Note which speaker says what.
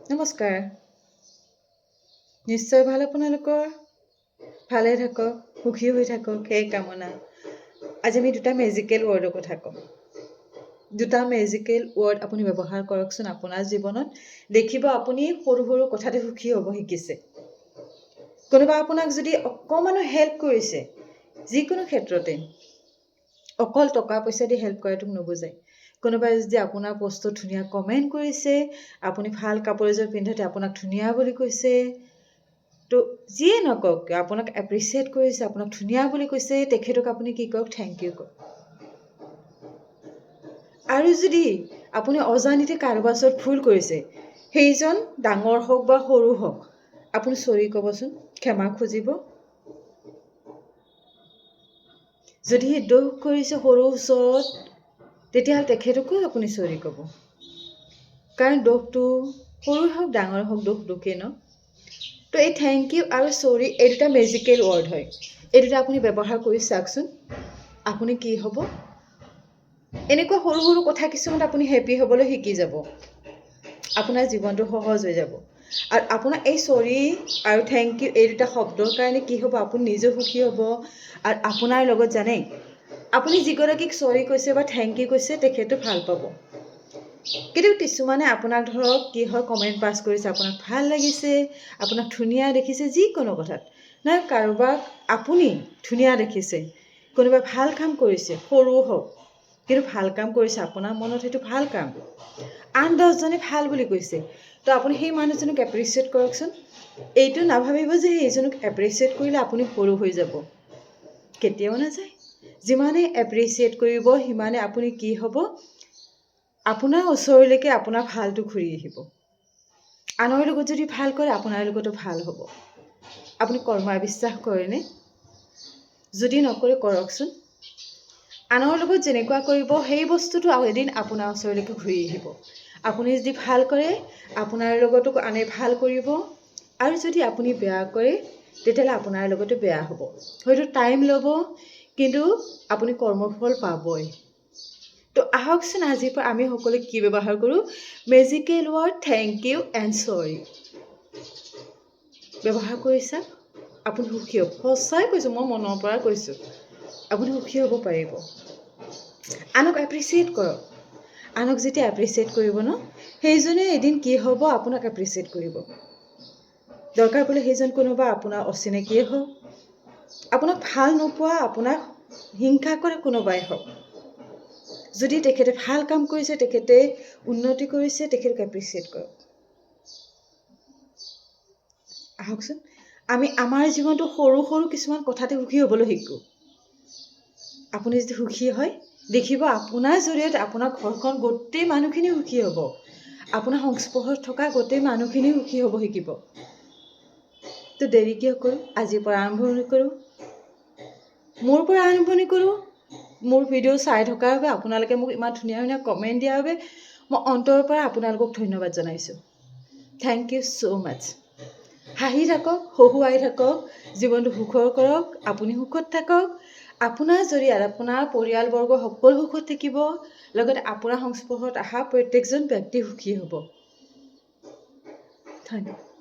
Speaker 1: নমস্কাৰ। নিশ্চয় ভাল আপোনালোকৰ? ভালে থাকক, সুখী হৈ থাকক, সেই কামনা। আজি আমি দুটা মেজিকেল ৱৰ্ডৰ কথা ক'ম। দুটা মেজিকেল ৱৰ্ড আপুনি ব্যৱহাৰ কৰকচোন আপোনাৰ জীৱনত। দেখিব আপুনি সৰু সৰু কথাতে সুখী হ'ব শিকিছে। কোনোবা আপোনাক যদি অকণমানো হেল্প কৰিছে, যিকোনো ক্ষেত্ৰতে, অকল টকা পইচা দি হেল্প কৰাটোক নুবুজায়। কোনোবাই যদি আপোনাৰ পষ্টত ধুনীয়া কমেণ্ট কৰিছে, আপুনি ভাল কাপোৰ এযোৰ পিন্ধোতে আপোনাক ধুনীয়া বুলি কৈছে, তো যিয়ে নকওক আপোনাক এপ্ৰিচিয়েট কৰিছে, আপোনাক ধুনীয়া বুলি কৈছে, তেখেতক আপুনি কি কওক? থেংক ইউ কওক। আৰু যদি আপুনি অজানিতে কাৰোবাৰ ওচৰত ভুল কৰিছে, সেইজন ডাঙৰ হওক বা সৰু হওক, আপুনি চৰি ক'বচোন, ক্ষমা খুজিব। যদি দোষ কৰিছে সৰু ওচৰত, তেতিয়াহ'লে তেখেতকো আপুনি চৰি ক'ব। কাৰণ দোষটো সৰু হওক ডাঙৰ হওক, দোষেই ন। তো এই থেংক ইউ আৰু চৰি এই দুটা মেজিকেল ৱৰ্ড হয়। এই দুটা আপুনি ব্যৱহাৰ কৰি চাওকচোন, আপুনি কি হ'ব? এনেকুৱা সৰু সৰু কথা কিছুমান আপুনি হেপী হ'বলৈ শিকি যাব। আপোনাৰ জীৱনটো সহজ হৈ যাব। আৰু আপোনাৰ এই চৰি আৰু থেংক ইউ এই দুটা শব্দৰ কাৰণে কি হ'ব? আপুনি নিজেও সুখী হ'ব। আৰু আপোনাৰ লগত জানে, আপুনি যিগৰাকীক চৰি কৈছে বা থেংক ইউ কৈছে, তেখেতো ভাল পাব। কিন্তু কিছুমানে আপোনাক ধৰক কি হয়, কমেণ্ট পাছ কৰিছে, আপোনাক ভাল লাগিছে, আপোনাক ধুনীয়া দেখিছে, যিকোনো কথাত নাই কাৰোবাক আপুনি ধুনীয়া দেখিছে, কোনোবাই ভাল কাম কৰিছে, সৰু হওক, কিন্তু ভাল কাম কৰিছে, আপোনাৰ মনত সেইটো ভাল কাম, আন 10জনে ভাল বুলি কৈছে, তো আপুনি সেই মানুহজনক এপ্ৰিচিয়েট কৰকচোন। এইটো নাভাবিব যে সেইজনক এপ্ৰিচিয়েট কৰিলে আপুনি সৰু হৈ যাব, কেতিয়াও নাযায়। যিমানে এপ্ৰিচিয়েট কৰিব, সিমানে আপুনি কি হ'ব? আপোনাৰ ওচৰলৈকে আপোনাৰ ভালটো ঘূৰি আহিব। আনৰ লগত যদি ভাল কৰে, আপোনাৰ লগতো ভাল হ'ব। আপুনি কৰ্মা বিশ্বাস কৰেনে? যদি নকৰে, কৰকচোন। আনৰ লগত যেনেকুৱা কৰিব, সেই বস্তুটো এদিন আপোনাৰ ওচৰলৈকে ঘূৰি আহিব। আপুনি যদি ভাল কৰে, আপোনাৰ লগতো আনে ভাল কৰিব। আৰু যদি আপুনি বেয়া কৰে, তেতিয়াহ'লে আপোনাৰ লগতো বেয়া হ'ব। হয়তো টাইম ল'ব, কিন্তু আপুনি কৰ্মফল পাবই। তো আহকচোন আজিৰ পৰা আমি সকলোৱে কি ব্যৱহাৰ কৰোঁ? Magical word thank you and sorry ব্যৱহাৰ কৰিছা, আপুনি সুখী হ'ব। সঁচাই কৈছোঁ, মই মনৰ পৰা কৈছোঁ, আপুনি সুখী হ'ব পাৰিব। আনক এপ্ৰিচিয়েট কৰক। আনক যেতিয়া এপ্ৰিচিয়েট কৰিব ন, সেইজনে এদিন কি হ'ব? আপোনাক এপ্ৰিচিয়েট কৰিব। দৰকাৰ পৰিলে সেইজন কোনোবা আপোনাৰ অচিনাকিয়ে হওক, আপোনাক ভাল নোপোৱা, আপোনাক হিংসা কৰে কোনোবাই হওক, যদি তেখেতে ভাল কাম কৰিছে, তেখেতে উন্নতি কৰিছে, তেখেতক এপ্ৰিচিয়েট কৰক। আহকচোন আমি আমাৰ জীৱনটো সৰু সৰু কিছুমান কথাতে সুখী হ'বলৈ শিকোঁ। আপুনি যদি সুখী হয়, দেখিব আপোনাৰ জৰিয়তে আপোনাৰ ঘৰখন গোটেই মানুহখিনি সুখী হ'ব। আপোনাৰ সংস্পৰ্শত থকা গোটেই মানুহখিনি সুখী হ'ব শিকিব। তো দেৰি কিয় কৰোঁ? আজিৰ পৰা আৰম্ভণি কৰোঁ। মোৰ পৰা আৰম্ভণি কৰোঁ। মোৰ ভিডিঅ' চাই থকাৰ বাবে, আপোনালোকে মোক ইমান ধুনীয়া ধুনীয়া কমেণ্ট দিয়াৰ বাবে মই অন্তৰৰ পৰা আপোনালোকক ধন্যবাদ জনাইছোঁ। থেংক ইউ ছ' মাছ। হাঁহি থাকক, হহুৱাই থাকক, জীৱনটো সুখৰ কৰক, আপুনি সুখত থাকক। আপোনাৰ জৰিয়তে আপোনাৰ পৰিয়ালবৰ্গ সকলো সুখত থাকিব, লগতে আপোনাৰ সংস্পৰ্শত অহা প্ৰত্যেকজন ব্যক্তি সুখী হ'ব। ধন্যবাদ।